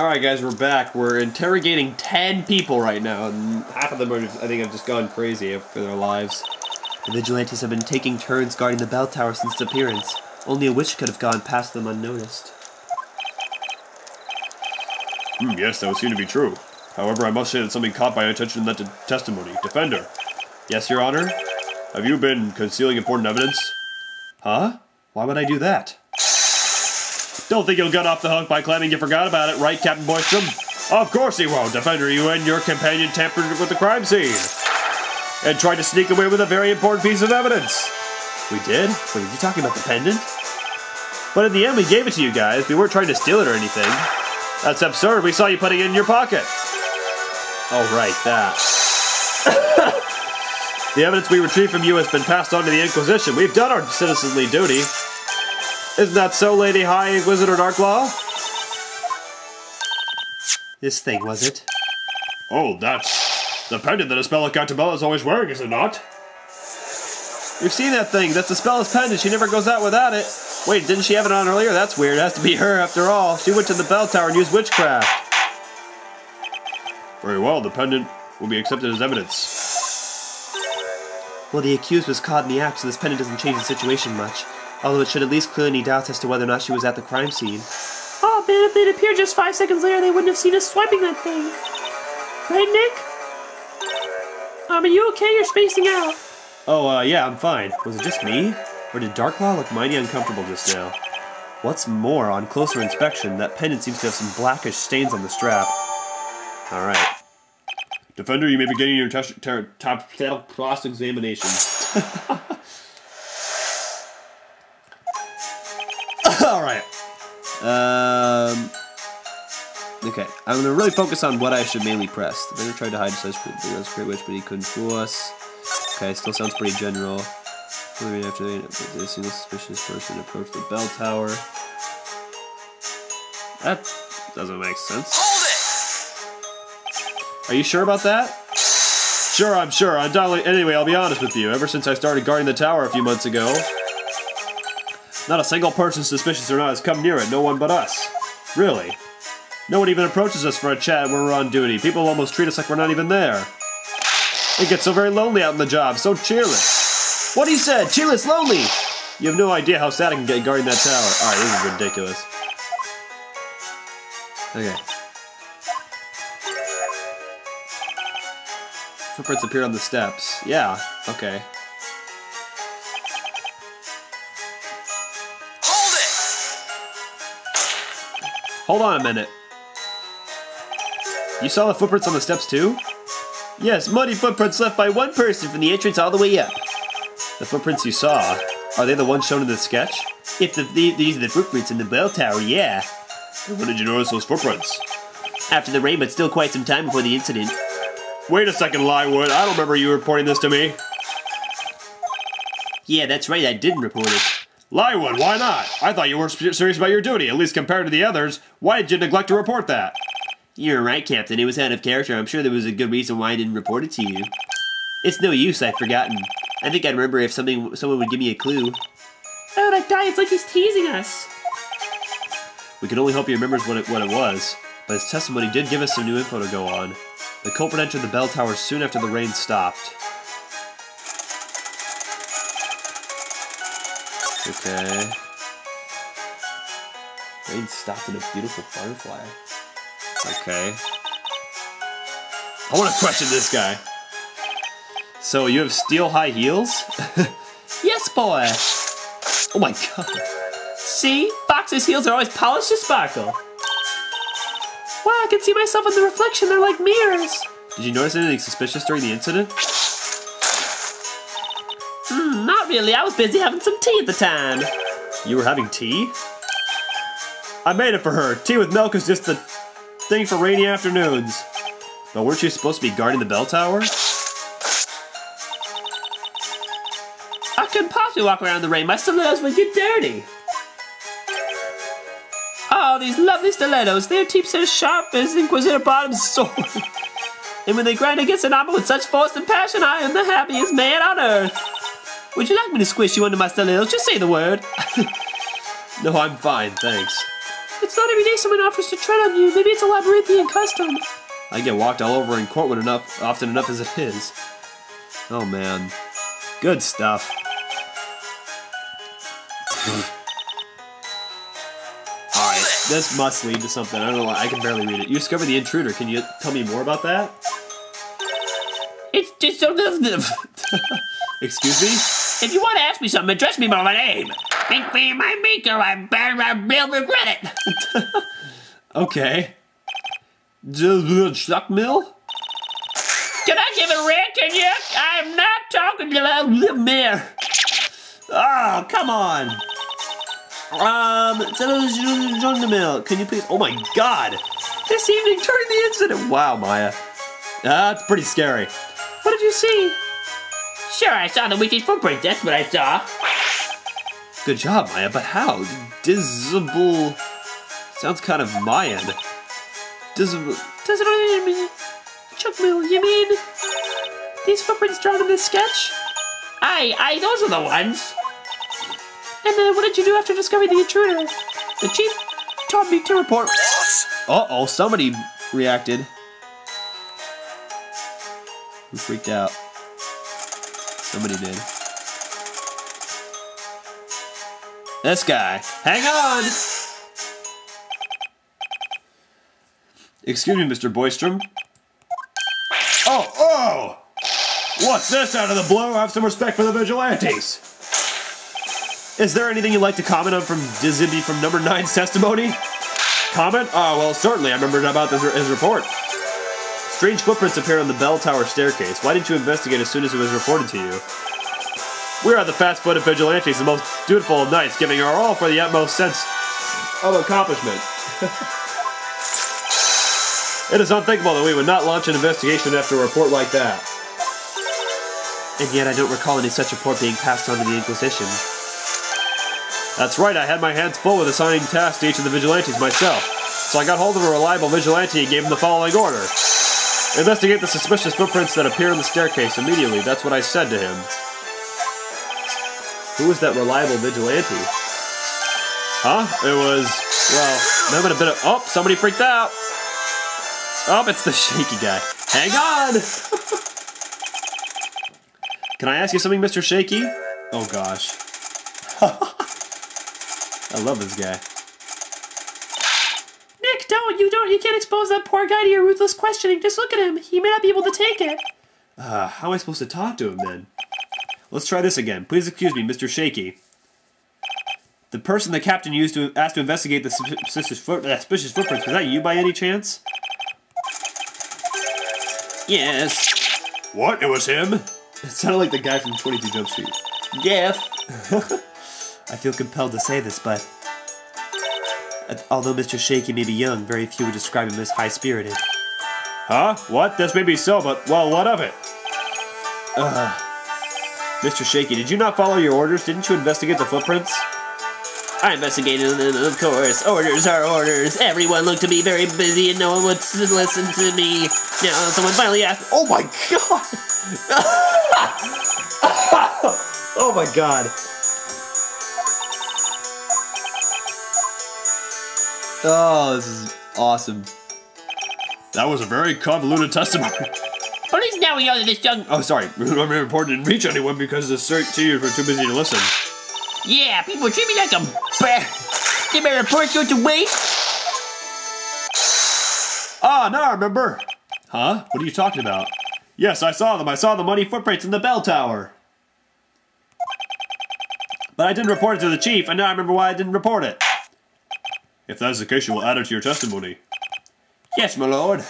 Alright guys, we're back. We're interrogating 10 people right now, and half of them are just, I think, have just gone crazy for their lives. The vigilantes have been taking turns guarding the bell tower since its appearance. Only a witch could have gone past them unnoticed. Yes, that would seem to be true. However, I must say that something caught my attention in that testimony. Defender. Yes, Your Honor? Have you been concealing important evidence? Huh? Why would I do that? Don't think you'll get off the hook by claiming you forgot about it, right, Captain Boystrom? Of course he won't. Defender, you and your companion tampered with the crime scene and tried to sneak away with a very important piece of evidence. We did? Wait, are you talking about the pendant? But in the end, we gave it to you guys. We weren't trying to steal it or anything. That's absurd. We saw you putting it in your pocket. Oh, right, that. The evidence we retrieved from you has been passed on to the Inquisition. We've done our citizenly duty. Isn't that so, Lady High Inquisitor Darklaw? This thing, was it? Oh, that's the pendant that Espella Cantabella is always wearing, is it not? We've seen that thing. That's Espella's pendant. She never goes out without it. Wait, didn't she have it on earlier? That's weird. It has to be her after all. She went to the bell tower and used witchcraft. Very well, the pendant will be accepted as evidence. Well, the accused was caught in the act, so this pendant doesn't change the situation much. Although it should at least clear any doubts as to whether or not she was at the crime scene. Oh man, if they'd appeared just 5 seconds later, they wouldn't have seen us swiping that thing. Right, Nick? Are you okay? You're spacing out. Oh, yeah, I'm fine. Was it just me? Or did Darklaw look mighty uncomfortable just now? What's more, on closer inspection, that pendant seems to have some blackish stains on the strap. Alright. Defender, you may be getting your top cross-examination. Alright. Okay, I'm going to really focus on what I should mainly press. The vendor tried to hide such a great witch, but he couldn't fool us. Okay, still sounds pretty general. After a single suspicious person approached the bell tower. That doesn't make sense. Hold it! Are you sure about that? Sure, I'm sure. Anyway, I'll be honest with you. Ever since I started guarding the tower a few months ago, not a single person, suspicious or not, has come near it. No one but us. Really. No one even approaches us for a chat when we're on duty. People almost treat us like we're not even there. It gets so very lonely out in the job, so cheerless. What he said, cheerless, lonely! You have no idea how sad I can get guarding that tower. Alright, this is ridiculous. Okay. Footprints appear on the steps. Yeah, okay. Hold on a minute. You saw the footprints on the steps too? Yes, muddy footprints left by one person from the entrance all the way up. The footprints you saw, are they the ones shown in the sketch? If these are the footprints in the bell tower, yeah. And when did you notice those footprints? After the rain, but still quite some time before the incident. Wait a second, Lywood. I don't remember you reporting this to me. Yeah, that's right, I didn't report it. Lywood, why not? I thought you were serious about your duty, at least compared to the others. Why did you neglect to report that? You're right, Captain. It was out of character. I'm sure there was a good reason why I didn't report it to you. It's no use, I've forgotten. I think I'd remember if someone would give me a clue. Oh, that guy, it's like he's teasing us. We can only hope he remembers what it was, but his testimony did give us some new info to go on. The culprit entered the bell tower soon after the rain stopped. Okay. Rain stopped in a beautiful firefly. Okay. I want to question this guy. So, you have steel high heels? Yes, boy! Oh my god. See? Fox's heels are always polished to sparkle. Wow, I can see myself in the reflection. They're like mirrors. Did you notice anything suspicious during the incident? Not really. I was busy having some tea at the time. You were having tea? I made it for her. Tea with milk is just the thing for rainy afternoons. But weren't you supposed to be guarding the bell tower? I couldn't possibly walk around in the rain. My stilettos would get dirty. Oh, these lovely stilettos. Their tips are as sharp as Inquisitor Bottom's sword. And when they grind against an armor with such force and passion, I am the happiest man on earth. Would you like me to squish you under my stilettos? Just say the word. No, I'm fine, thanks. It's not every day someone offers to tread on you. Maybe it's a labyrinthian custom. I get walked all over in court often enough as it is. Oh man. Good stuff. Alright, this must lead to something. I don't know why. I can barely read it. You discovered the intruder. Can you tell me more about that? It's just so little. Excuse me? If you want to ask me something, address me by my name. Think me my maker, I will regret it. Okay. Chuck Mill? Can I give a rant, can you? I'm not talking about the mayor. Oh, come on. John the Mill. Can you please? Oh my God. This evening during the incident. Wow, Maya. That's pretty scary. What did you see? Sure, I saw the witch's footprint. That's what I saw. Good job, Maya, but how? Divisible. Sounds kind of Mayan. Divisible. Does it mean Chuck Mill? You mean these footprints drawn in this sketch? Aye, those are the ones. And then what did you do after discovering the intruder? The chief told me to report. Uh-oh, somebody reacted. Who freaked out? Somebody did. This guy. Hang on! Excuse me, Mr. Boystrom. Oh! What's this out of the blue? Have some respect for the vigilantes. Is there anything you'd like to comment on from Dizzy from number 9's testimony? Comment? Oh, well, certainly. I remembered about his report. Strange footprints appear on the bell tower staircase. Why didn't you investigate as soon as it was reported to you? We are the fast-footed vigilantes, the most dutiful of knights, giving our all for the utmost sense of accomplishment. It is unthinkable that we would not launch an investigation after a report like that. And yet I don't recall any such report being passed on to the Inquisition. That's right, I had my hands full with assigning tasks to each of the vigilantes myself. So I got hold of a reliable vigilante and gave him the following order. Investigate the suspicious footprints that appear on the staircase immediately. That's what I said to him. Who was that reliable vigilante? Huh? It was, well, I'm having a bit of... Oh, somebody freaked out. Oh, it's the shaky guy. Hang on! Can I ask you something, Mr. Shaky? Oh, gosh. I love this guy. Nick, you can't expose that poor guy to your ruthless questioning. Just look at him. He may not be able to take it. How am I supposed to talk to him, then? Let's try this again. Please excuse me, Mr. Shaky. The person the captain used to ask to investigate the suspicious footprints, was that you by any chance? Yes. What? It was him? It sounded like the guy from 22 Jump Street. Yes. I feel compelled to say this, but although Mr. Shaky may be young, very few would describe him as high-spirited. Huh? What? This may be so, but, well, what of it? Mr. Shaky, did you not follow your orders? Didn't you investigate the footprints? I investigated them, of course. Orders are orders. Everyone looked to be very busy and no one would listen to me. Now someone finally asked, Oh my god! Oh my god. Oh, this is awesome. That was a very convoluted testimony. at least now we know that this young... Oh, sorry. My report didn't reach anyone because the CTUs were too busy to listen. Yeah, people treat me like a bear. Did my report go to waste? Ah, now I remember. Huh? What are you talking about? Yes, I saw them. I saw the muddy footprints in the bell tower. But I didn't report it to the chief, and now I remember why I didn't report it. If that's the case, you will add it to your testimony. Yes, my lord.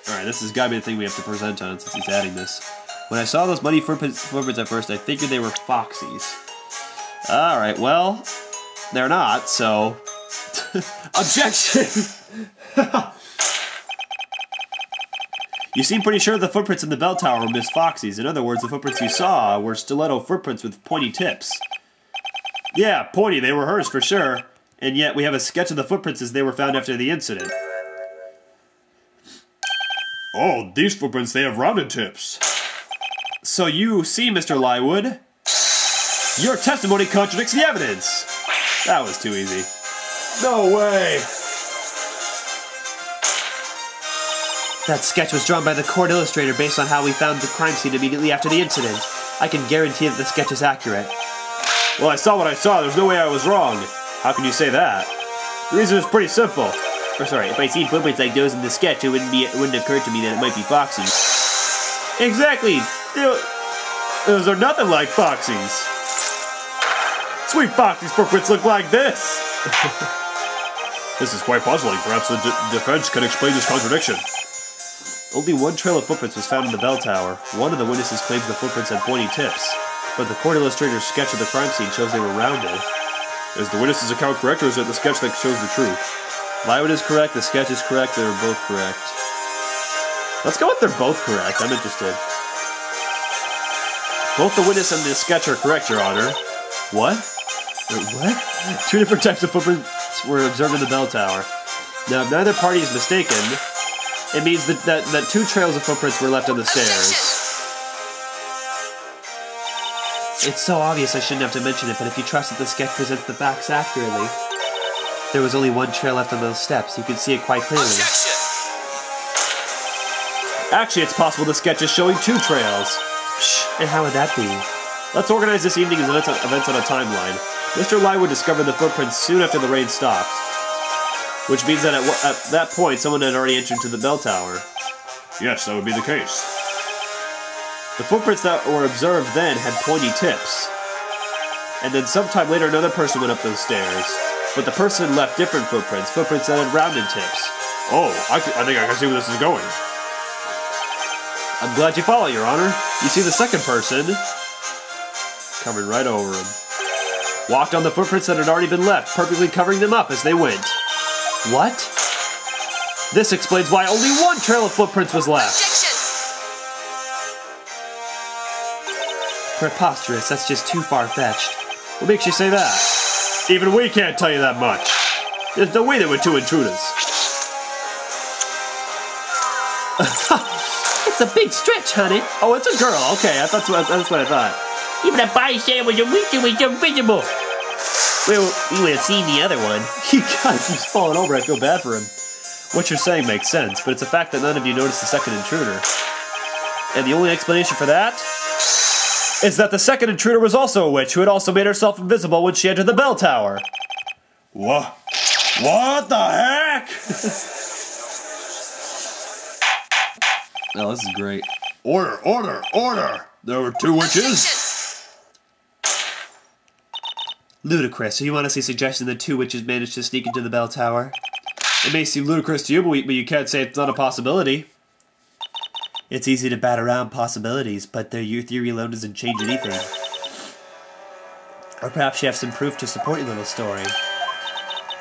Alright, this has got to be the thing we have to present on since he's adding this. When I saw those muddy footprints at first, I figured they were foxies. Alright, well, they're not, so... Objection! You seem pretty sure the footprints in the bell tower were Miss Foxy's. In other words, the footprints you saw were stiletto footprints with pointy tips. Yeah, pointy, they were hers for sure. And yet we have a sketch of the footprints as they were found after the incident. Oh, these footprints, they have rounded tips. So you see, Mr. Lywood, your testimony contradicts the evidence. that was too easy. No way. That sketch was drawn by the court illustrator based on how we found the crime scene immediately after the incident. I can guarantee that the sketch is accurate. Well, I saw what I saw. There's no way I was wrong. How can you say that? The reason is pretty simple. Or sorry, if I'd seen footprints like those in the sketch, it wouldn't occur to me that it might be Foxy's. Exactly. Those are nothing like Foxy's. Sweet Foxy's footprints look like this. This is quite puzzling. Perhaps the defense can explain this contradiction. Only one trail of footprints was found in the bell tower. One of the witnesses claims the footprints had pointy tips, but the court illustrator's sketch of the crime scene shows they were rounded. Is the witness's account correct, or is it the sketch that shows the truth? Lywood is correct, the sketch is correct, they were both correct. Let's go with they're both correct. I'm interested. Both the witness and the sketch are correct, Your Honor. What? Wait, what? 2 different types of footprints were observed in the bell tower. Now, if neither party is mistaken, it means that 2 trails of footprints were left on the stairs. It's so obvious I shouldn't have to mention it, but if you trust that the sketch presents the facts accurately, there was only 1 trail left on those steps. You can see it quite clearly. Actually, it's possible the sketch is showing 2 trails. Psh, and how would that be? Let's organize this evening's events on a timeline. Mr. Lywood discovered the footprints soon after the rain stopped, which means that at that point, someone had already entered to the bell tower. Yes, that would be the case. The footprints that were observed then had pointy tips. And then sometime later, another person went up those stairs. But the person left different footprints that had rounded tips. Oh, I think I can see where this is going. I'm glad you follow, Your Honor. You see the second person, coming right over him, walked on the footprints that had already been left, perfectly covering them up as they went. What? This explains why only 1 trail of footprints was left. Preposterous, that's just too far-fetched. What makes you say that? Even we can't tell you that much. There's no way there were 2 intruders. It's a big stretch, honey. Oh, it's a girl. Okay, that's what I thought. Even a bystander was a witch was invisible. Well, you would have seen the other one. God, he's falling over. I feel bad for him. What you're saying makes sense, but it's a fact that none of you noticed the second intruder. And the only explanation for that is that the second intruder was also a witch who had also made herself invisible when she entered the bell tower. What? What the heck? Oh, this is great. Order, order, order! There were 2 witches? Ludicrous. So you honestly suggesting that 2 witches managed to sneak into the bell tower? It may seem ludicrous to you, but you can't say it's not a possibility. It's easy to bat around possibilities, but your theory alone doesn't change anything. Or perhaps you have some proof to support your little story.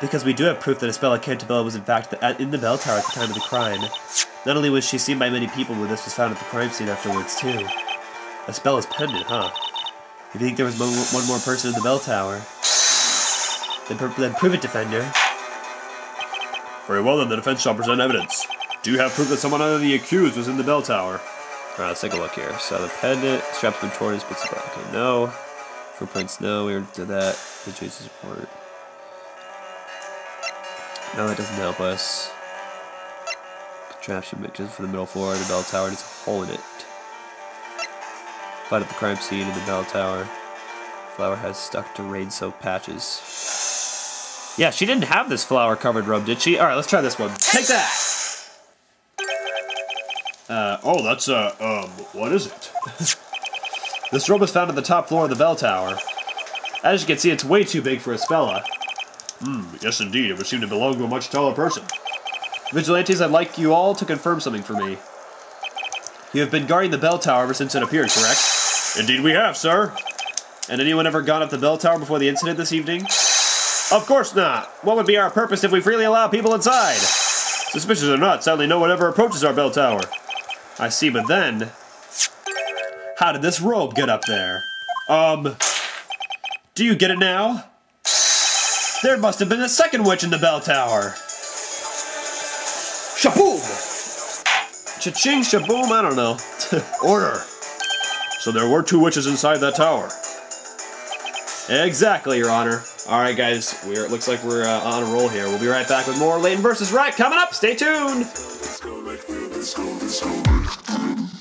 Because we do have proof that Estella Cantabella was in fact in the bell tower at the time of the crime. Not only was she seen by many people, but this was found at the crime scene afterwards too. Estella's pendant, huh? If you think there was one more person in the bell tower, then prove it, defender. Very well then, the defense shall present evidence. Do you have proof that someone other than the accused was in the bell tower? Alright, let's take a look here. So the pendant, straps been torn, bits of okay, no. Footprints, no, we already did that. The Jesus report. No, that doesn't help us. Contraption mixes for the middle floor of the bell tower, there's a hole in it. Fight at the crime scene in the bell tower. Flower has stuck to rain-soaked patches. Yeah, she didn't have this flour-covered robe, did she? Alright, let's try this one. Take that! Oh, that's, what is it? This robe was found at the top floor of the bell tower. As you can see, it's way too big for Estella. Yes indeed, it would seem to belong to a much taller person. Vigilantes, I'd like you all to confirm something for me. You have been guarding the bell tower ever since it appeared, correct? Indeed we have, sir. And anyone ever gone up the bell tower before the incident this evening? Of course not. What would be our purpose if we freely allow people inside? Suspicious or not, sadly no one ever approaches our bell tower. I see, but then... how did this robe get up there? Do you get it now? There must have been a second witch in the bell tower. Shaboom! Cha-ching, shaboom, I don't know. Order. So there were 2 witches inside that tower. Exactly, Your Honor. Alright guys, it looks like we're on a roll here. We'll be right back with more Layton versus Wright coming up. Stay tuned! Let's go, Let's go, Layton.